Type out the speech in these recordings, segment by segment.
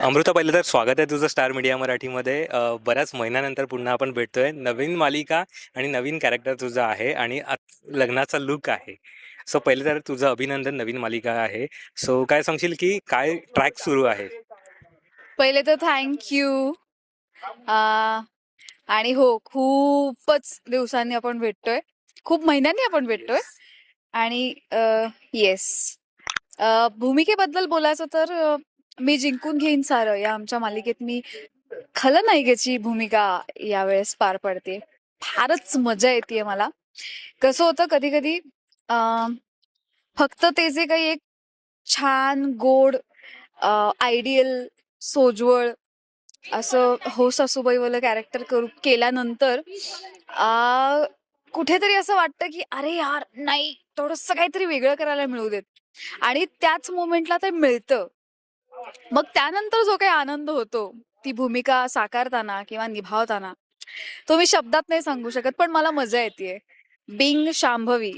अमृता, पहिलं तर स्वागत आहे तुझं स्टार मीडिया मराठीमध्ये. बऱ्याच महिन्यानंतर पुन्हा आपण भेटतोय. नवीन मालिका आणि नवीन कॅरेक्टर तुझं आहे आणि लग्नाचा लुक आहे. सो पहिले तर तुझं अभिनंदन, नवीन मालिका आहे. सो काय सांगशील की काय ट्रॅक सुरू आहे? पहिले तर थँक यू. आणि हो, खूपच दिवसांनी आपण भेटतोय. खूप महिन्यांनी आपण भेटतोय. आणि येस, भूमिकेबद्दल बोलायचं तर मी जिंकून घेईन सारं या आमच्या मालिकेत. मी खलनायिकेची भूमिका यावेळेस पार पडते. फारच मजा येते मला. कसं होतं कधी कधी फक्त ते जे काही एक छान गोड आयडियल सोजवळ असं हो सासूबाईवालं कॅरेक्टर केल्यानंतर आ, कुठेतरी असं वाटतं की अरे यार नाही, थोडस काहीतरी वेगळं करायला मिळू देत. आणि त्याच मोमेंटला ते मिळतं. मग त्यानंतर जो काही आनंद होतो ती भूमिका साकारताना किंवा निभावताना, तो मी शब्दात नाही सांगू शकत. पण मला मजा येते being Shambhavi.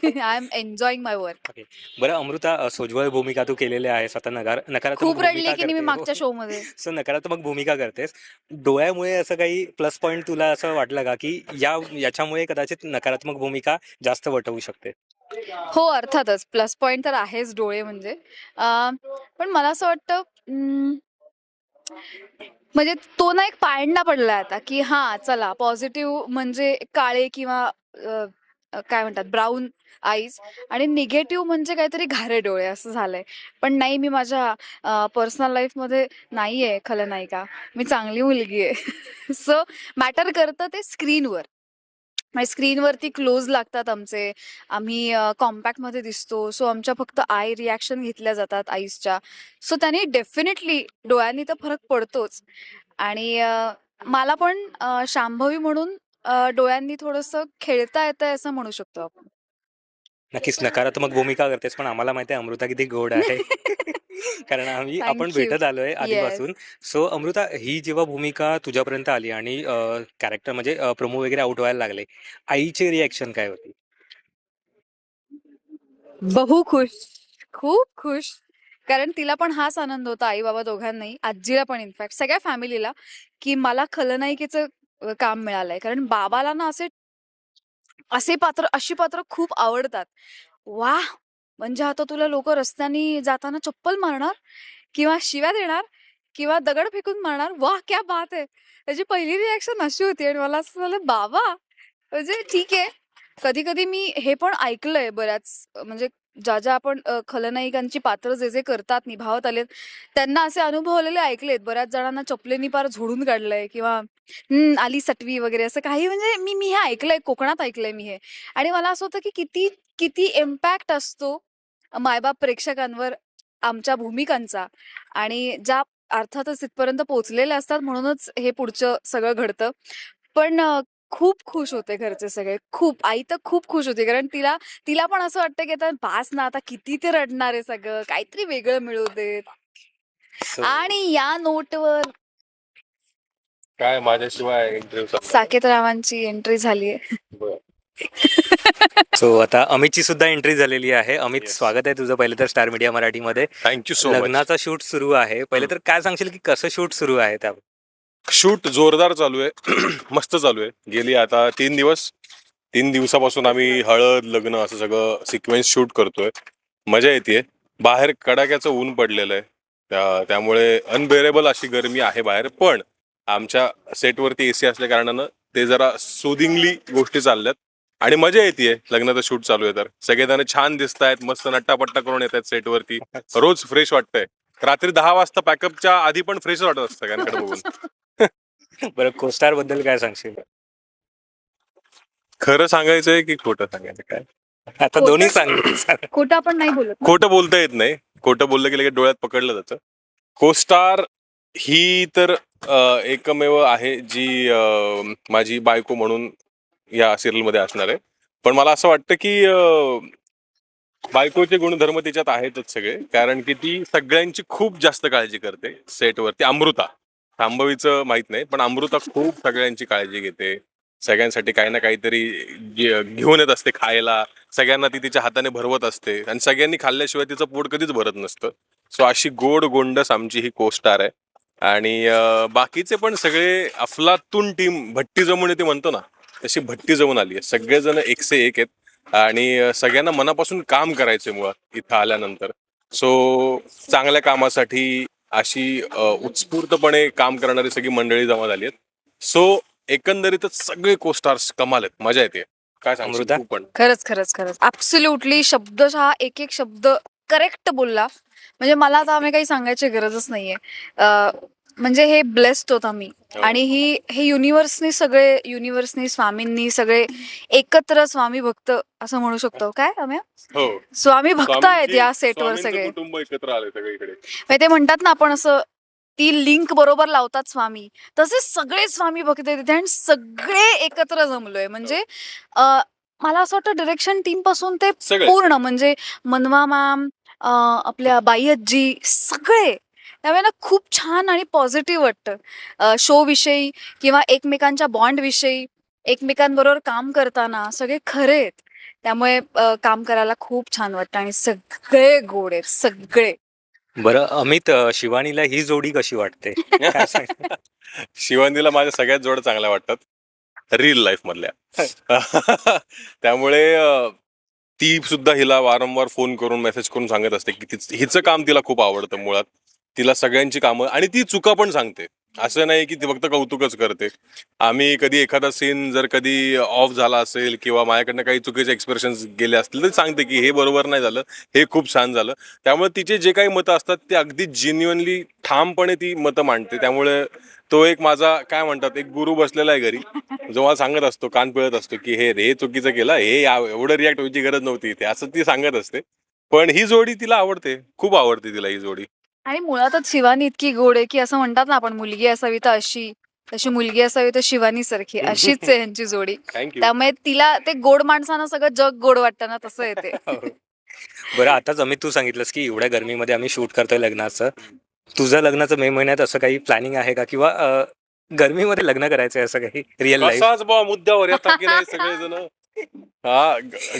I am enjoying my work. Okay. बरं अमृता, सोज्वळ भूमिका तू केलेल्या आहेस. आता नकारात्मक खूप रडले भूमिका की नाही मी करते हो. मागच्या शो मध्ये. सो नकारात्मक भूमिका करतेस. डोळ्यामुळे असं काही प्लस पॉईंट तुला असं वाटलं का की याच्यामुळे कदाचित नकारात्मक भूमिका जास्त वटवू शकते? हो, अर्थातच प्लस पॉइंट तर आहेच डोळे म्हणजे. पण मला असं वाटतं म्हणजे तो ना एक पायंडा पडलाय आता की हा चला, पॉझिटिव्ह म्हणजे काळे किंवा अ, काय म्हणतात ब्राऊन आईज, आणि निगेटिव्ह म्हणजे काहीतरी घारे डोळे असं झालंय. पण नाही, मी माझ्या पर्सनल लाईफ मध्ये नाहीये खलनायिका. मी चांगली मुलगी आहे. सो मॅटर करतं ते स्क्रीनवर. स्क्रीनवरती क्लोज लागतात आमचे. आम्ही कॉम्पॅक्ट मध्ये दिसतो. सो आमच्या फक्त आय रिॲक्शन घेतल्या जातात आईसच्या. सो त्याने डेफिनेटली डोळ्यांनी तर फरक पडतोच. आणि मला पण शांभवी म्हणून डोळ्यांनी थोडस खेळता येतंय असं म्हणू शकतो आपण. नक्कीच नकारात्मक भूमिका करतेस, पण आम्हाला माहिती आहे अमृता किती गोड आहे. कारण आपण थँक यू. भेटत आलोय येस. आधीपासून. सो अमृता, ही जेव्हा भूमिका तुझ्यापर्यंत आली आणि कॅरेक्टर म्हणजे प्रोमो वगैरे आउट व्हायला लागले, आईची रिॲक्शन काय होती? बहु खुश. खूप खुश. कारण तिला पण हाच आनंद होता, आई बाबा दोघांनाही, आजीला पण, इनफॅक्ट सगळ्या फॅमिलीला, की मला खलनायिकेचं काम मिळालंय. कारण बाबाला ना असे असे पात्र अशी पात्र खूप आवडतात. वाह! म्हणजे आता तुला लोक रस्त्यानी जाताना चप्पल मारणार किंवा शिव्या देणार किंवा दगड फेकून मारणार. वाह! क्या बात है! त्याची पहिली रिएक्शन अशी होती आणि मला असं झालं, बाबा म्हणजे ठीक आहे. कधी-कधी मी हे पण ऐकलंय बऱ्याच म्हणजे ज्या आपण खलनायिकांची पात्र जे करतात, निभावत आलेत, त्यांना असे अनुभव आलेले ऐकलेत. बऱ्याच जणांना चपलेनी पार झोडून काढलंय किंवा आली सटवी वगैरे असं काही. म्हणजे मी मी हे ऐकलंय, कोकणात ऐकलंय मी हे. आणि मला असं होतं की किती किती इम्पॅक्ट असतो मायबाप प्रेक्षकांवर आमच्या भूमिकांचा. आणि ज्या अर्थातच तिथपर्यंत पोहोचलेल्या असतात म्हणूनच हे पुढचं सगळं घडतं. पण खूप खुश होते घरचे सगळे. खूप. आई तर खूप खुश होती. कारण तिला तिला पण असं वाटतं की आता बास ना, आता किती ते रडणार आहे सगळं. काहीतरी वेगळं मिळू देत. सो आणि या नोटवर काय माझ्याशिवाय इंटरव्ह्यू चालणार आहे. साकेत रावांची एंट्री झालीये. बरं. सो आता अमितची सुद्धा एंट्री झालेली आहे. अमित, येस. स्वागत आहे तुझं पहिलं तर स्टार मीडिया मराठीमध्ये. Thank you so much. लग्नाचा शूट सुरू आहे. पहिले तर काय सांगशील की कसं शूट सुरू आहे त्या? शूट जोरदार चालू आहे. मस्त चालू आहे. गेली आता 3 दिवस. 3 दिवसापासून आम्ही हळद, लग्न असं सगळं सिक्वेन्स शूट करतोय. मजा येते. बाहेर कडाक्याचं ऊन पडलेलं आहे. त्यामुळे अनबेरेबल अशी गरमी आहे बाहेर. पण आमच्या सेटवरती एसी असल्या कारणानं ते जरा सुदिंगली गोष्टी चालल्यात आणि मजा येते. लग्नाचं शूट चालू आहे तर सगळेजण छान दिसत आहेत, मस्त नट्टापट्टा करून येत आहेत सेटवरती. रोज फ्रेश वाटतंय. रात्री 10 वाजता पॅकअपच्या आधी पण फ्रेश वाटत असतं सगळ्यांकडे बघून. बरं, कोस्टार बद्दल काय सांगशील? खरं सांगायचंय की खोटं सांगायचं काय? आता दोन्ही सांग. खोटं आपण नाही बोलत ना. खोटं बोलता येत नाही. खोटं बोललं की लगेच डोळ्यात पकडलं जातं. कोस्टार ही तर एकमेव आहे जी माझी बायको म्हणून या सिरियल मध्ये असणार आहे. पण मला असं वाटतं की बायकोचे गुणधर्म तिच्यात आहेतच सगळे. कारण की ती सगळ्यांची खूप जास्त काळजी करते सेटवरती. अमृता, शांभवीचं माहित नाही, पण अमृता खूप सगळ्यांची काळजी घेते. सगळ्यांसाठी काही ना काहीतरी घेऊन येत असते खायला. सगळ्यांना ती तिच्या हाताने भरवत असते आणि सगळ्यांनी खाल्ल्याशिवाय तिचं पोट कधीच भरत नसतं. सो अशी गोड गोंडस आमची ही को स्टार आहे. आणि बाकीचे पण सगळे अफलातून टीम भट्टी जमून येते म्हणतो ना, तशी भट्टी जमून आली आहे. सगळेजण एकसे एक आहेत आणि सगळ्यांना मनापासून काम करायचंय मुळात इथं आल्यानंतर. सो चांगल्या कामासाठी अशी उत्स्फूर्तपणे काम करणारी सगळी मंडळी जमा झाली आहेत. सो एकंदरीतच सगळे को स्टार्स कमाल आहेत, मजा येते. काय सांगशील अमृता? तू पण? खरंच खरंच खरंच ऍब्सोल्युटली शब्दशः एक एक शब्द करेक्ट बोलला. म्हणजे मला आता आम्ही काही सांगायची गरजच नाहीये. म्हणजे हे ब्लेस्ड होत आम्ही. आणि हे युनिव्हर्सनी स्वामींनी सगळे एकत्र स्वामी भक्त असं म्हणू शकतो. काय आम्ही हो, स्वामी भक्त आहेत या सेटवर स्वामींचं सगळे. कुटुंब एकत्र आले सगळीकडे. म्हणजे ते म्हणतात ना आपण असं ती लिंक बरोबर लावतात स्वामी, तसे सगळे स्वामी भक्त आहेत तिथे आणि सगळे एकत्र जमलोय. म्हणजे मला असं वाटतं डिरेक्शन टीम पासून ते सगळे पूर्ण म्हणजे मनवा मॅम, आपल्या बाई आजी सगळे. त्यामुळे ना खूप छान आणि पॉझिटिव्ह वाटतं शो विषयी किंवा एकमेकांच्या बॉन्ड विषयी. एकमेकांबरोबर काम करताना सगळे खरे आहेत. त्यामुळे काम करायला खूप छान वाटतं आणि सगळे गोड आहेत सगळे. बरं अमित, शिवानीला ही जोडी कशी वाटते? काय सांग? शिवानीला माझ्या सगळ्यात जोड्या चांगल्या वाटतात रिअल लाईफ मधल्या. त्यामुळे ती सुद्धा हिला वारंवार फोन करून मेसेज करून सांगत असते की हिचं काम तिला खूप आवडतं मुळात. तिला सगळ्यांची कामं आणि ती चुका पण सांगते. असं नाही की ती फक्त कौतुकच करते. आम्ही कधी एखादा सीन जर कधी ऑफ झाला असेल किंवा माझ्याकडनं काही चुकीचे एक्सप्रेशन गेले असतील तर सांगते की हे बरोबर नाही झालं, हे खूप छान झालं. त्यामुळे तिचे जे काही मतं असतात ते अगदी जेन्युअनली ठामपणे ती मतं मांडते. त्यामुळे तो एक माझा काय म्हणतात एक गुरु बसलेला आहे घरी, जो मला सांगत असतो, कान पिळत असतो की हे चुकीचं केलं, एवढं रिॲक्ट व्हायची गरज नव्हती इथे, असं ती सांगत असते. पण ही जोडी तिला आवडते, खूप आवडते तिला ही जोडी. आणि मुळातच शिवानी इतकी गोड आहे की असं म्हणतात ना आपण मुलगी असावी तर अशी, तशी मुलगी असावी तर शिवानी सारखी, अशीच आहे यांची जोडी. थँक्यू. त्यामुळे तिला ते गोड माणसानं सगळं जग गोड वाटतं ना, तसं येते. बरं आताच अमित तू सांगितलंस की एवढ्या गरमीमध्ये आम्ही शूट करतोय लग्नाचं. तुझं लग्नाचं मे महिन्यात असं काही प्लॅनिंग आहे का, किंवा गरमीमध्ये लग्न करायचंय असं काही रिअल लाईफ? कसाच बा मुद्द्यावर येतात की नाही सगळेजण.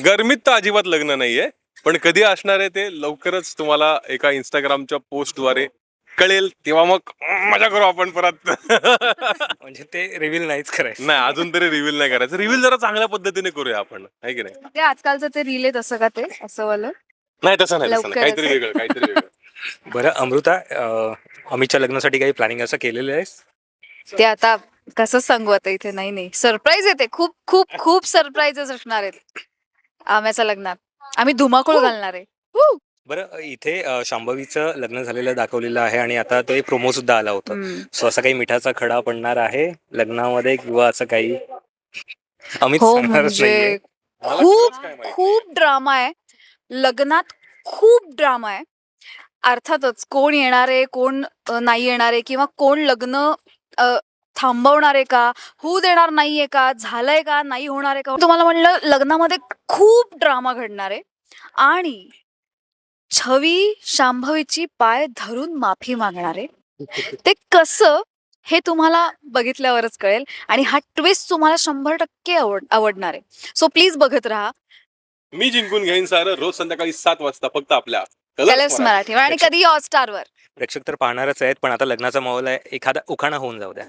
गरमीत तर अजिबात लग्न नाहीये, पण कधी असणार आहे ते लवकरच तुम्हाला एका इंस्टाग्रामच्या पोस्टद्वारे कळेल. तेव्हा मग मजा करू आपण परत. म्हणजे ते रिव्हील नाहीच करायचं. नाही, अजून तरी रिव्हील नाही करायचं. रिव्हील जरा चांगल्या पद्धतीने करूया आपण, आहे की नाही? ते आजकालचं ते रील आहे तसं का, ते असं वालं नाही तसं नाही, लवकरच. काहीतरी वेगळं, काहीतरी वेगळं. बरं अमृता, अमितच्या लग्नासाठी काही प्लॅनिंग असं केलेलं आहेस? ते आता कसं सांगू आता इथे. नाही सरप्राईज येते, खूप खूप खूप सरप्राईजेस असणार आहेत आम्याच्या लग्नात. आम्ही धुमाकूळ घालणार आहे. बरं इथे शांभवीचं लग्न झालेलं दाखवलेलं आहे आणि आता ते प्रोमो सुद्धा आला होता. सो असा काही मिठाचा खडा पडणार आहे लग्नामध्ये किंवा असं काही? अमित हो सांगणारच नाहीये. म्हणजे मला खूप खरंच काय माहिती. खूप ड्रामा आहे लग्नात, खूप ड्रामा आहे. अर्थातच कोण येणार आहे, कोण नाही येणार आहे, किंवा कोण लग्न थांबवणार आहे का, होऊ देणार नाहीये का, झालंय का, नाही होणार आहे का. तुम्हाला म्हणलं लग्नामध्ये खूप ड्रामा घडणार आहे. आणि छवी शांभवीची पाय धरून माफी मागणार आहे. ते कसं हे तुम्हाला बघितल्यावरच कळेल. आणि हा ट्विस्ट तुम्हाला 100% आवडणार आहे. सो प्लीज बघत राहा मी जिंकून घेईन सारं, रोज संध्याकाळी 7 वाजता फक्त आपल्या कलर्स मराठीवर आणि कधी हॉटस्टारवर. प्रेक्षक तर पाहणारच आहेत, पण आता लग्नाचा माहोल आहे, एखादा उखाणा होऊन जाऊ द्या.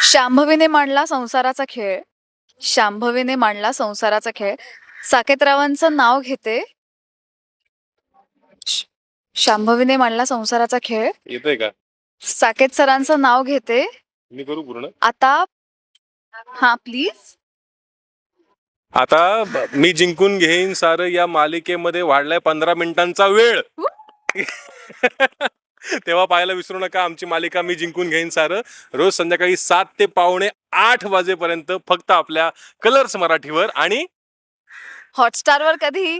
शांभवीने मांडला संसाराचा खेळ, शांभवीने मांडला संसाराचा खेळ. साकेतरावांचं नाव घेते. शांभवीने मांडला संसाराचा खेळ, येतंय का? साकेत सरांचं नाव घेते. मी करू पूर्ण. आता हा प्लीज. आता मी जिंकून घेईन सारं या मालिकेमध्ये वाढलाय 15 मिनिटांचा वेळ. तेव्हा पाहायला विसरू नका आमची मालिका मी जिंकून घेईन सारं, रोज संध्याकाळी 7 ते 7:45 वाजेपर्यंत फक्त आपल्या कलर्स मराठीवर आणि हॉटस्टारवर कधी.